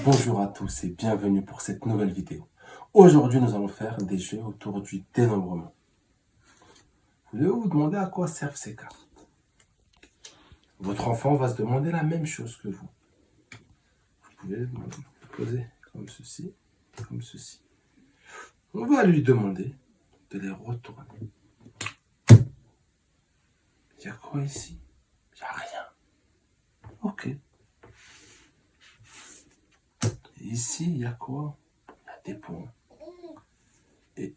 Bonjour à tous et bienvenue pour cette nouvelle vidéo. Aujourd'hui, nous allons faire des jeux autour du dénombrement. Vous devez vous demander à quoi servent ces cartes. Votre enfant va se demander la même chose que vous. Vous pouvez poser comme ceci, comme ceci. On va lui demander de les retourner. Il y a quoi ici? Il n'y a rien. Ok. Et ici, il y a quoi? Il y a des points. Et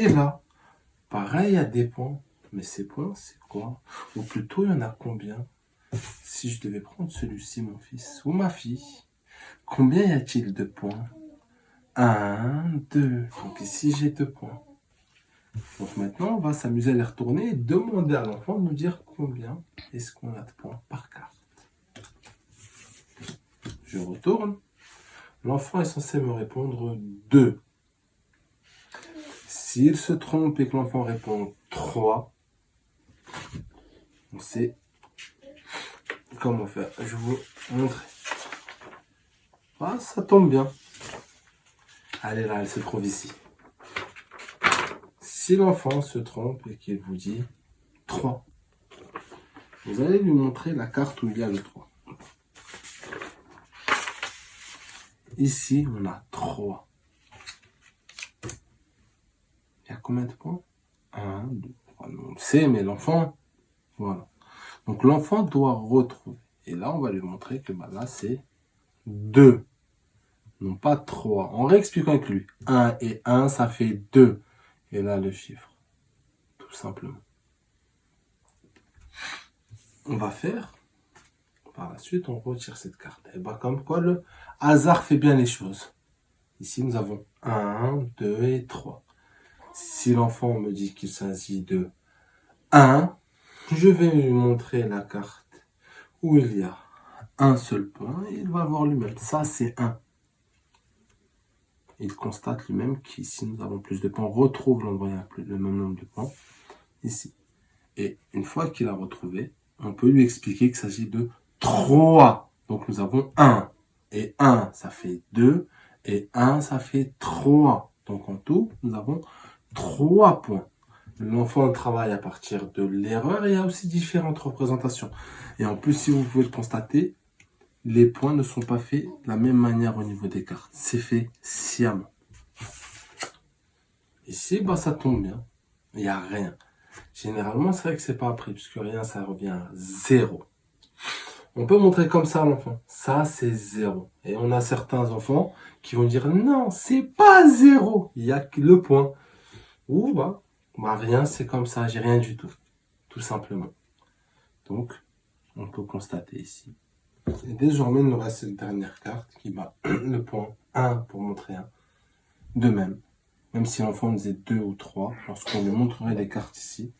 là, pareil, il y a des points. Mais ces points, c'est quoi? Ou plutôt, il y en a combien? Si je devais prendre celui-ci, mon fils ou ma fille, combien y a-t-il de points? 1, 2. Donc ici, j'ai 2 points. Donc maintenant, on va s'amuser à les retourner et demander à l'enfant de nous dire combien est-ce qu'on a de points par carte. Je retourne. L'enfant est censé me répondre 2. S'il se trompe et que l'enfant répond 3, on sait comment faire. Je vous montre. Ah, ça tombe bien. Allez là, elle se trouve ici. Si l'enfant se trompe et qu'il vous dit 3, vous allez lui montrer la carte où il y a le 3. Ici, on a 3. Il y a combien de points? 1, 2, 3. On le sait, mais l'enfant, voilà. Donc l'enfant doit retrouver. Et là, on va lui montrer que là, c'est 2. Non pas 3. En réexpliquant avec lui. 1 et 1, ça fait 2. Et là, le chiffre. Tout simplement. On va faire. Par la suite, on retire cette carte. Et bien, comme quoi, le hasard fait bien les choses. Ici, nous avons 1, 2 et 3. Si l'enfant me dit qu'il s'agit de 1, je vais lui montrer la carte où il y a un seul point et il va voir lui-même. Ça, c'est 1. Il constate lui-même qu'ici, nous avons plus de points. On retrouve l'endroit où il y a le même nombre de points. Ici. Et une fois qu'il a retrouvé, on peut lui expliquer qu'il s'agit de 3. Donc, nous avons 1. Et 1, ça fait 2. Et 1, ça fait 3. Donc, en tout, nous avons 3 points. L'enfant travaille à partir de l'erreur et il y a aussi différentes représentations. Et en plus, si vous pouvez le constater, les points ne sont pas faits de la même manière au niveau des cartes. C'est fait sciemment. Ici, ça tombe bien. Il n'y a rien. Généralement, c'est vrai que c'est pas appris, puisque rien, ça revient à 0. On peut montrer comme ça à l'enfant. Ça, c'est 0. Et on a certains enfants qui vont dire, non, c'est pas 0. Il n'y a que le point. Ou, rien, c'est comme ça, j'ai rien du tout. Tout simplement. Donc, on peut constater ici. Et désormais, il nous reste cette dernière carte qui bat le point 1 pour montrer 1. De même si l'enfant nous disait 2 ou 3, lorsqu'on lui montrerait des cartes ici,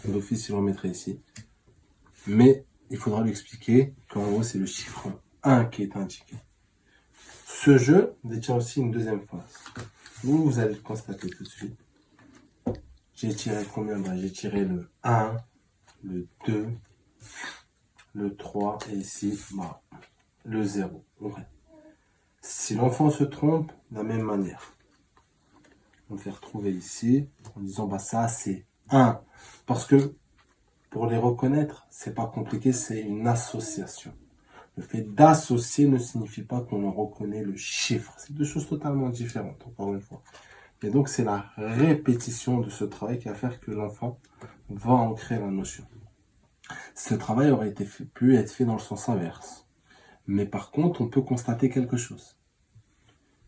l'office, il le mettrait ici. Mais il faudra lui expliquer qu'en gros, c'est le chiffre 1 qui est indiqué. Ce jeu détient aussi une deuxième phase. Vous allez le constater tout de suite. J'ai tiré combien? J'ai tiré le 1, le 2, le 3 et ici, le 0. Ouais. Si l'enfant se trompe, de la même manière. On va faire trouver ici en disant ça c'est 1. Parce que pour les reconnaître, c'est pas compliqué, c'est une association. Le fait d'associer ne signifie pas qu'on en reconnaît le chiffre. C'est deux choses totalement différentes, encore une fois. Et donc, c'est la répétition de ce travail qui va faire que l'enfant va ancrer la notion. Ce travail aurait pu être fait dans le sens inverse. Mais par contre, on peut constater quelque chose.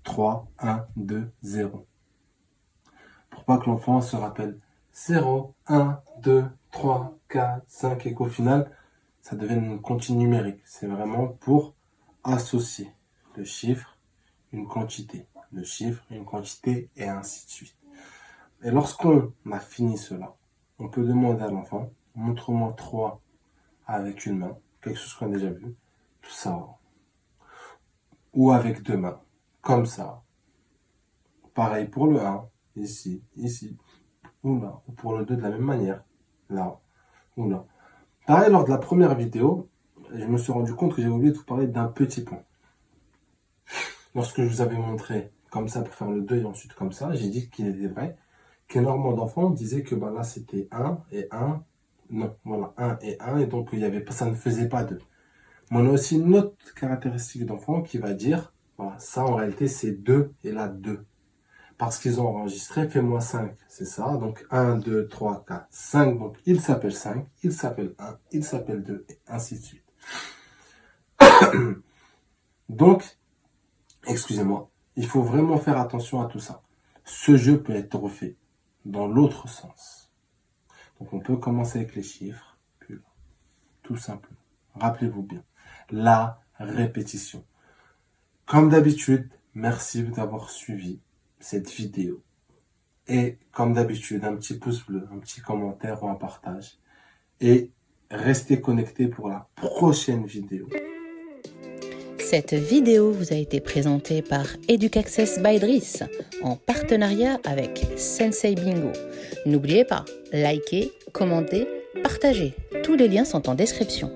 3, 1, 2, 0. Pour pas que l'enfant se rappelle 0, 1, 2, 3, 4, 5 et qu'au final, ça devienne une comptine numérique. C'est vraiment pour associer le chiffre, une quantité. Le chiffre, une quantité et ainsi de suite. Et lorsqu'on a fini cela, on peut demander à l'enfant, montre-moi 3 avec une main, quelque chose qu'on a déjà vu, tout ça. Ou avec 2 mains, comme ça. Pareil pour le 1, ici, ou là. Ou pour le 2 de la même manière, là, ou là. Pareil, lors de la première vidéo, je me suis rendu compte que j'avais oublié de vous parler d'un petit point. Lorsque je vous avais montré comme ça pour faire le 2 et ensuite comme ça, j'ai dit qu'il était vrai qu'énormément d'enfants disaient que là c'était 1 et 1. Non, voilà, 1 et 1, et donc ça ne faisait pas 2. Mais on a aussi une autre caractéristique d'enfant qui va dire, voilà, ça en réalité c'est 2 et là 2. Parce qu'ils ont enregistré, fais-moi 5, c'est ça. Donc 1, 2, 3, 4, 5. Donc il s'appelle 5, il s'appelle 1, il s'appelle 2, et ainsi de suite. Donc, excusez-moi, il faut vraiment faire attention à tout ça. Ce jeu peut être refait dans l'autre sens. Donc on peut commencer avec les chiffres, puis tout simplement. Rappelez-vous bien, la répétition. Comme d'habitude, merci d'avoir suivi cette vidéo. Et comme d'habitude, un petit pouce bleu, un petit commentaire ou un partage. Et restez connectés pour la prochaine vidéo. Cette vidéo vous a été présentée par EducAccess by Driss en partenariat avec Sensei Bingo. N'oubliez pas, likez, commentez, partagez. Tous les liens sont en description.